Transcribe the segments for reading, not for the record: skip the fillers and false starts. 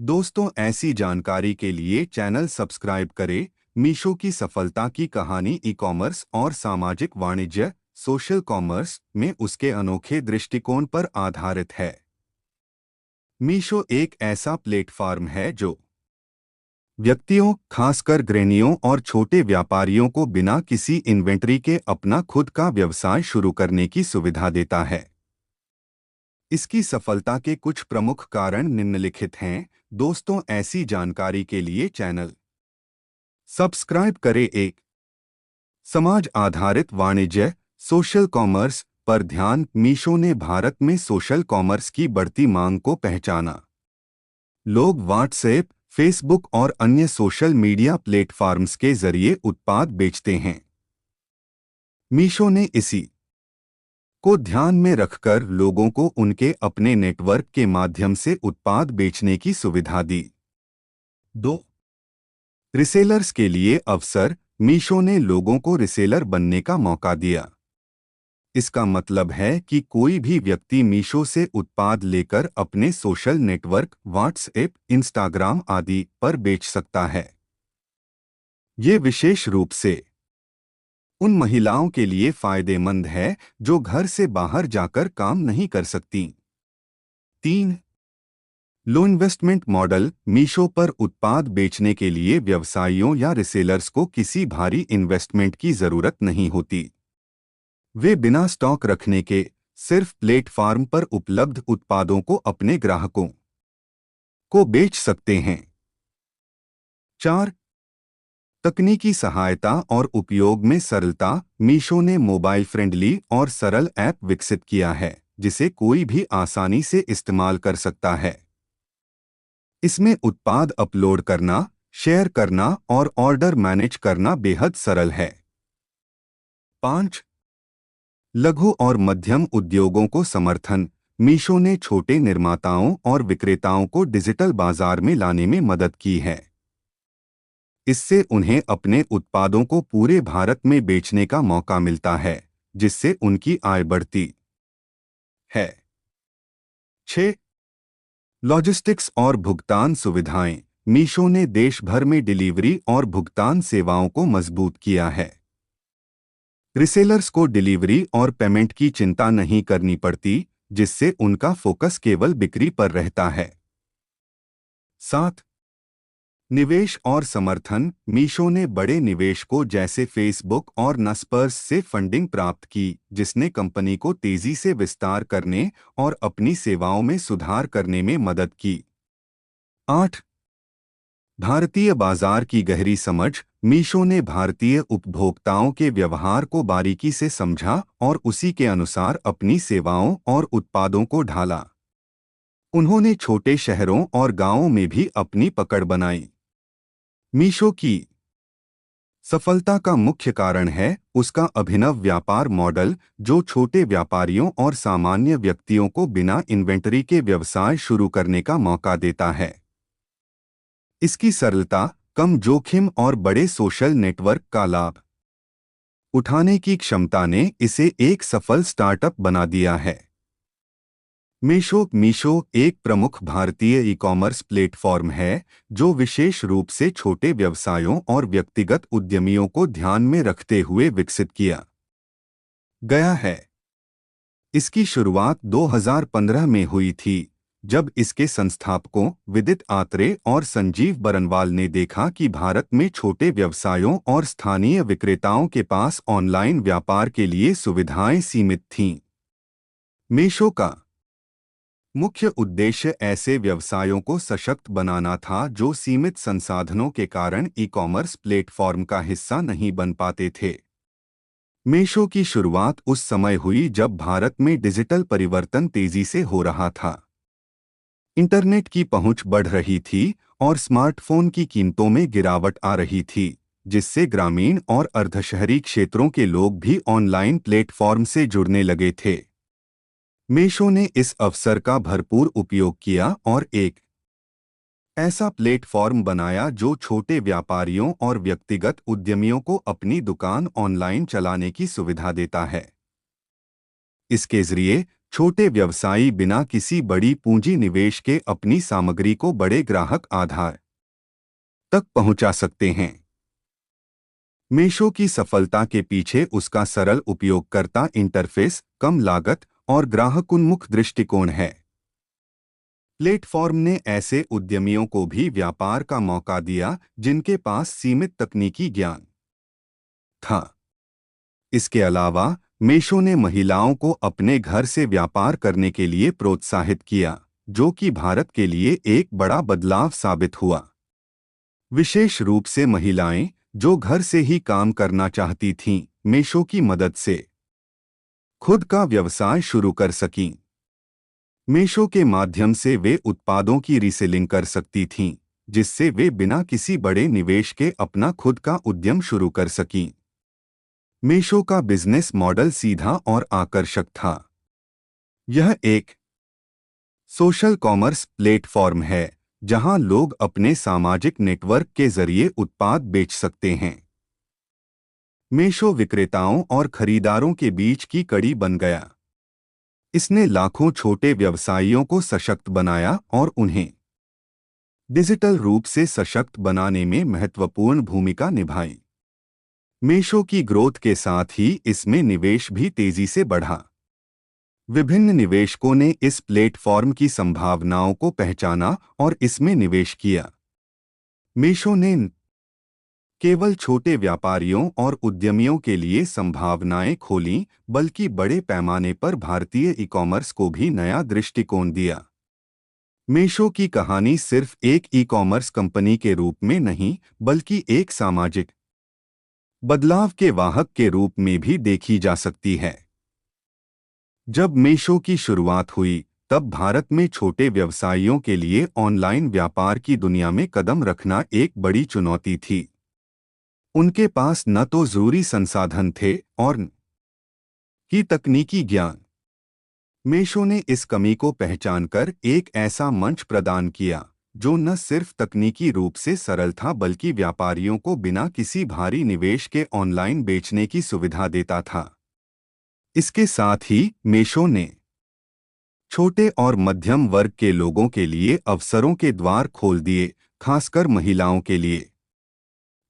दोस्तों, ऐसी जानकारी के लिए चैनल सब्सक्राइब करें। मीशो की सफलता की कहानी ई कॉमर्स और सामाजिक वाणिज्य सोशल कॉमर्स में उसके अनोखे दृष्टिकोण पर आधारित है। मीशो एक ऐसा प्लेटफॉर्म है जो व्यक्तियों, खासकर गृहिणियों और छोटे व्यापारियों को बिना किसी इन्वेंटरी के अपना खुद का व्यवसाय शुरू करने की सुविधा देता है। इसकी सफलता के कुछ प्रमुख कारण निम्नलिखित हैं। दोस्तों, ऐसी जानकारी के लिए चैनल सब्सक्राइब करें। एक समाज आधारित वाणिज्य सोशल कॉमर्स पर ध्यान। मीशो ने भारत में सोशल कॉमर्स की बढ़ती मांग को पहचाना। लोग व्हाट्सएप, फेसबुक और अन्य सोशल मीडिया प्लेटफॉर्म्स के जरिए उत्पाद बेचते हैं। मीशो ने इसी को ध्यान में रखकर लोगों को उनके अपने नेटवर्क के माध्यम से उत्पाद बेचने की सुविधा दी। 2. रिसेलर्स के लिए अवसर। मीशो ने लोगों को रिसेलर बनने का मौका दिया। इसका मतलब है कि कोई भी व्यक्ति मीशो से उत्पाद लेकर अपने सोशल नेटवर्क व्हाट्सएप, इंस्टाग्राम आदि पर बेच सकता है। ये विशेष रूप से उन महिलाओं के लिए फायदेमंद है जो घर से बाहर जाकर काम नहीं कर सकती। 3. लो इन्वेस्टमेंट मॉडल। मीशो पर उत्पाद बेचने के लिए व्यवसायियों या रिसेलर्स को किसी भारी इन्वेस्टमेंट की जरूरत नहीं होती। वे बिना स्टॉक रखने के सिर्फ प्लेटफॉर्म पर उपलब्ध उत्पादों को अपने ग्राहकों को बेच सकते हैं। 4. तकनीकी सहायता और उपयोग में सरलता। मीशो ने मोबाइल फ्रेंडली और सरल ऐप विकसित किया है जिसे कोई भी आसानी से इस्तेमाल कर सकता है। इसमें उत्पाद अपलोड करना, शेयर करना और ऑर्डर मैनेज करना बेहद सरल है। 5. लघु और मध्यम उद्योगों को समर्थन। मीशो ने छोटे निर्माताओं और विक्रेताओं को डिजिटल बाजार में लाने में मदद की है। इससे उन्हें अपने उत्पादों को पूरे भारत में बेचने का मौका मिलता है, जिससे उनकी आय बढ़ती है। 6. लॉजिस्टिक्स और भुगतान सुविधाएं। मीशो ने देश भर में डिलीवरी और भुगतान सेवाओं को मजबूत किया है। रिसेलर्स को डिलीवरी और पेमेंट की चिंता नहीं करनी पड़ती, जिससे उनका फोकस केवल बिक्री पर रहता है। 7. निवेश और समर्थन। मीशो ने बड़े निवेशकों जैसे फेसबुक और नस्पर्स से फंडिंग प्राप्त की, जिसने कंपनी को तेजी से विस्तार करने और अपनी सेवाओं में सुधार करने में मदद की। 8. भारतीय बाजार की गहरी समझ। मीशो ने भारतीय उपभोक्ताओं के व्यवहार को बारीकी से समझा और उसी के अनुसार अपनी सेवाओं और उत्पादों को ढाला। उन्होंने छोटे शहरों और गांवों में भी अपनी पकड़ बनाई। मीशो की सफलता का मुख्य कारण है उसका अभिनव व्यापार मॉडल, जो छोटे व्यापारियों और सामान्य व्यक्तियों को बिना इन्वेंटरी के व्यवसाय शुरू करने का मौका देता है। इसकी सरलता, कम जोखिम और बड़े सोशल नेटवर्क का लाभ उठाने की क्षमता ने इसे एक सफल स्टार्टअप बना दिया है। मीशो एक प्रमुख भारतीय ई कॉमर्स प्लेटफॉर्म है जो विशेष रूप से छोटे व्यवसायों और व्यक्तिगत उद्यमियों को ध्यान में रखते हुए विकसित किया गया है। इसकी शुरुआत 2015 में हुई थी, जब इसके संस्थापकों विदित आत्रे और संजीव बरनवाल ने देखा कि भारत में छोटे व्यवसायों और स्थानीय विक्रेताओं के पास ऑनलाइन व्यापार के लिए सुविधाएं सीमित थीं। मीशो का मुख्य उद्देश्य ऐसे व्यवसायों को सशक्त बनाना था जो सीमित संसाधनों के कारण ई कॉमर्स प्लेटफॉर्म का हिस्सा नहीं बन पाते थे। मीशो की शुरुआत उस समय हुई जब भारत में डिजिटल परिवर्तन तेजी से हो रहा था। इंटरनेट की पहुंच बढ़ रही थी और स्मार्टफोन की कीमतों में गिरावट आ रही थी, जिससे ग्रामीण और अर्धशहरी क्षेत्रों के लोग भी ऑनलाइन प्लेटफॉर्म से जुड़ने लगे थे। मीशो ने इस अवसर का भरपूर उपयोग किया और एक ऐसा प्लेटफॉर्म बनाया जो छोटे व्यापारियों और व्यक्तिगत उद्यमियों को अपनी दुकान ऑनलाइन चलाने की सुविधा देता है। इसके जरिए छोटे व्यवसायी बिना किसी बड़ी पूंजी निवेश के अपनी सामग्री को बड़े ग्राहक आधार तक पहुंचा सकते हैं। मीशो की सफलता के पीछे उसका सरल उपयोगकर्ता इंटरफेस, कम लागत और ग्राहक उन्मुख दृष्टिकोण है। प्लेटफॉर्म ने ऐसे उद्यमियों को भी व्यापार का मौका दिया जिनके पास सीमित तकनीकी ज्ञान था। इसके अलावा मीशो ने महिलाओं को अपने घर से व्यापार करने के लिए प्रोत्साहित किया, जो कि भारत के लिए एक बड़ा बदलाव साबित हुआ। विशेष रूप से महिलाएं जो घर से ही काम करना चाहती थीं, मीशो की मदद से खुद का व्यवसाय शुरू कर सकीं। मीशो के माध्यम से वे उत्पादों की रीसेलिंग कर सकती थीं, जिससे वे बिना किसी बड़े निवेश के अपना खुद का उद्यम शुरू कर सकीं। मीशो का बिजनेस मॉडल सीधा और आकर्षक था। यह एक सोशल कॉमर्स प्लेटफॉर्म है जहां लोग अपने सामाजिक नेटवर्क के जरिए उत्पाद बेच सकते हैं। मीशो विक्रेताओं और खरीदारों के बीच की कड़ी बन गया। इसने लाखों छोटे व्यवसायियों को सशक्त बनाया और उन्हें डिजिटल रूप से सशक्त बनाने में महत्वपूर्ण भूमिका निभाई। मीशो की ग्रोथ के साथ ही इसमें निवेश भी तेजी से बढ़ा। विभिन्न निवेशकों ने इस प्लेटफॉर्म की संभावनाओं को पहचाना और इसमें निवेश किया। मीशो ने केवल छोटे व्यापारियों और उद्यमियों के लिए संभावनाएं खोलीं, बल्कि बड़े पैमाने पर भारतीय ई-कॉमर्स को भी नया दृष्टिकोण दिया। मीशो की कहानी सिर्फ एक ई-कॉमर्स कंपनी के रूप में नहीं, बल्कि एक सामाजिक बदलाव के वाहक के रूप में भी देखी जा सकती है। जब मीशो की शुरुआत हुई, तब भारत में छोटे व्यवसायियों के लिए ऑनलाइन व्यापार की दुनिया में कदम रखना एक बड़ी चुनौती थी। उनके पास न तो जरूरी संसाधन थे और न ही तकनीकी ज्ञान। मीशो ने इस कमी को पहचानकर एक ऐसा मंच प्रदान किया जो न सिर्फ तकनीकी रूप से सरल था, बल्कि व्यापारियों को बिना किसी भारी निवेश के ऑनलाइन बेचने की सुविधा देता था। इसके साथ ही मीशो ने छोटे और मध्यम वर्ग के लोगों के लिए अवसरों के द्वार खोल दिए, खासकर महिलाओं के लिए।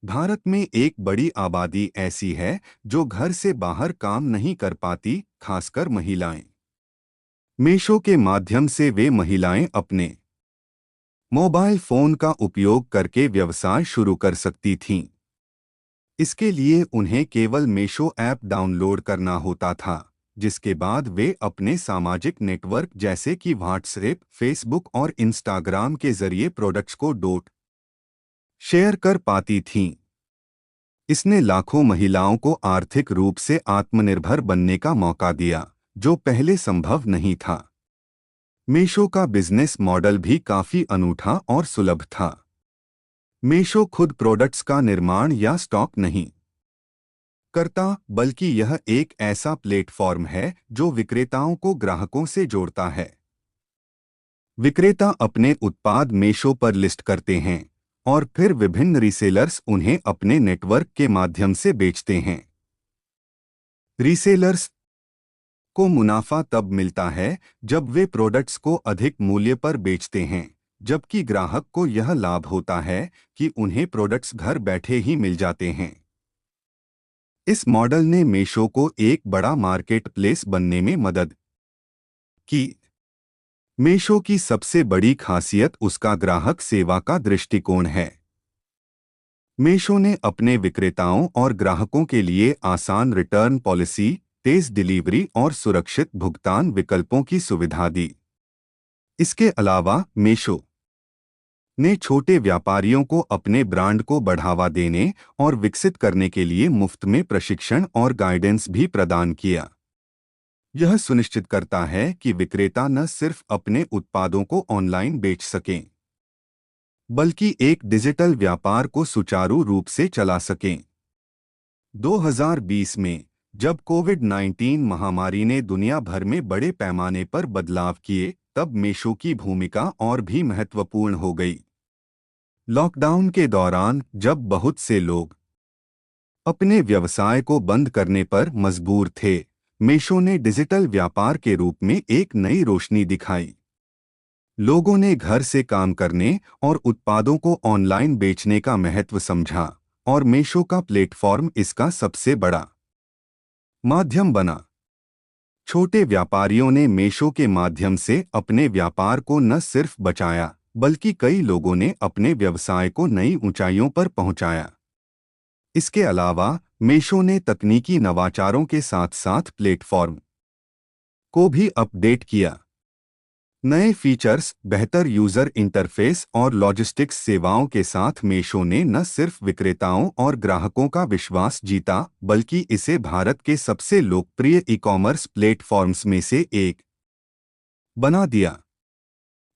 भारत में एक बड़ी आबादी ऐसी है जो घर से बाहर काम नहीं कर पाती, खासकर महिलाएं। मीशो के माध्यम से वे महिलाएं अपने मोबाइल फोन का उपयोग करके व्यवसाय शुरू कर सकती थीं। इसके लिए उन्हें केवल मीशो ऐप डाउनलोड करना होता था, जिसके बाद वे अपने सामाजिक नेटवर्क जैसे कि व्हाट्सएप, फेसबुक और इंस्टाग्राम के जरिए प्रोडक्ट्स को शेयर कर पाती थीं। इसने लाखों महिलाओं को आर्थिक रूप से आत्मनिर्भर बनने का मौका दिया, जो पहले संभव नहीं था। मीशो का बिजनेस मॉडल भी काफी अनूठा और सुलभ था। मीशो खुद प्रोडक्ट्स का निर्माण या स्टॉक नहीं करता, बल्कि यह एक ऐसा प्लेटफॉर्म है जो विक्रेताओं को ग्राहकों से जोड़ता है। विक्रेता अपने उत्पाद मीशो पर लिस्ट करते हैं और फिर विभिन्न रीसेलर्स उन्हें अपने नेटवर्क के माध्यम से बेचते हैं। रीसेलर्स को मुनाफा तब मिलता है जब वे प्रोडक्ट्स को अधिक मूल्य पर बेचते हैं, जबकि ग्राहक को यह लाभ होता है कि उन्हें प्रोडक्ट्स घर बैठे ही मिल जाते हैं। इस मॉडल ने मीशो को एक बड़ा मार्केट प्लेस बनने में मदद की। मीशो की सबसे बड़ी खासियत उसका ग्राहक सेवा का दृष्टिकोण है। मीशो ने अपने विक्रेताओं और ग्राहकों के लिए आसान रिटर्न पॉलिसी, तेज डिलीवरी और सुरक्षित भुगतान विकल्पों की सुविधा दी। इसके अलावा मीशो ने छोटे व्यापारियों को अपने ब्रांड को बढ़ावा देने और विकसित करने के लिए मुफ्त में प्रशिक्षण और गाइडेंस भी प्रदान किया। यह सुनिश्चित करता है कि विक्रेता न सिर्फ अपने उत्पादों को ऑनलाइन बेच सकें, बल्कि एक डिजिटल व्यापार को सुचारू रूप से चला सकें। 2020 में जब कोविड-19 महामारी ने दुनिया भर में बड़े पैमाने पर बदलाव किए, तब मीशो की भूमिका और भी महत्वपूर्ण हो गई। लॉकडाउन के दौरान जब बहुत से लोग अपने व्यवसाय को बंद करने पर मजबूर थे, मीशो ने डिजिटल व्यापार के रूप में एक नई रोशनी दिखाई। लोगों ने घर से काम करने और उत्पादों को ऑनलाइन बेचने का महत्व समझा और मीशो का प्लेटफॉर्म इसका सबसे बड़ा माध्यम बना। छोटे व्यापारियों ने मीशो के माध्यम से अपने व्यापार को न सिर्फ बचाया बल्कि कई लोगों ने अपने व्यवसाय को नई ऊंचाइयों पर पहुंचाया। इसके अलावा मीशो ने तकनीकी नवाचारों के साथ साथ प्लेटफॉर्म को भी अपडेट किया। नए फीचर्स, बेहतर यूजर इंटरफेस और लॉजिस्टिक्स सेवाओं के साथ मीशो ने न सिर्फ विक्रेताओं और ग्राहकों का विश्वास जीता बल्कि इसे भारत के सबसे लोकप्रिय ई कॉमर्स प्लेटफॉर्म्स में से एक बना दिया।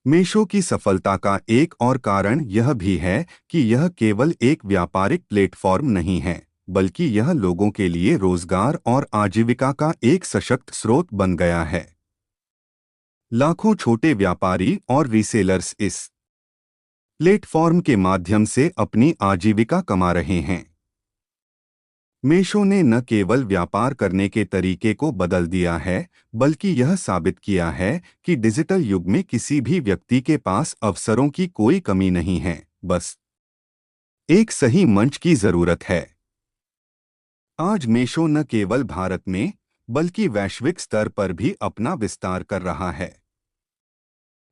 मीशो की सफलता का एक और कारण यह भी है कि यह केवल एक व्यापारिक प्लेटफॉर्म नहीं है बल्कि यह लोगों के लिए रोजगार और आजीविका का एक सशक्त स्रोत बन गया है। लाखों छोटे व्यापारी और रीसेलर्स इस प्लेटफॉर्म के माध्यम से अपनी आजीविका कमा रहे हैं। मीशो ने न केवल व्यापार करने के तरीके को बदल दिया है बल्कि यह साबित किया है कि डिजिटल युग में किसी भी व्यक्ति के पास अवसरों की कोई कमी नहीं है, बस एक सही मंच की जरूरत है। आज मीशो न केवल भारत में बल्कि वैश्विक स्तर पर भी अपना विस्तार कर रहा है।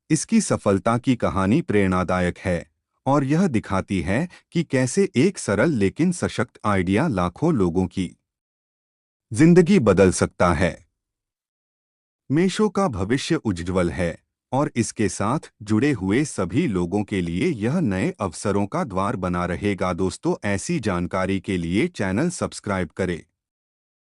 इसकी सफलता की कहानी प्रेरणादायक है और यह दिखाती है कि कैसे एक सरल लेकिन सशक्त आइडिया लाखों लोगों की जिंदगी बदल सकता है। मीशो का भविष्य उज्ज्वल है और इसके साथ जुड़े हुए सभी लोगों के लिए यह नए अवसरों का द्वार बना रहेगा। दोस्तों, ऐसी जानकारी के लिए चैनल सब्सक्राइब करें।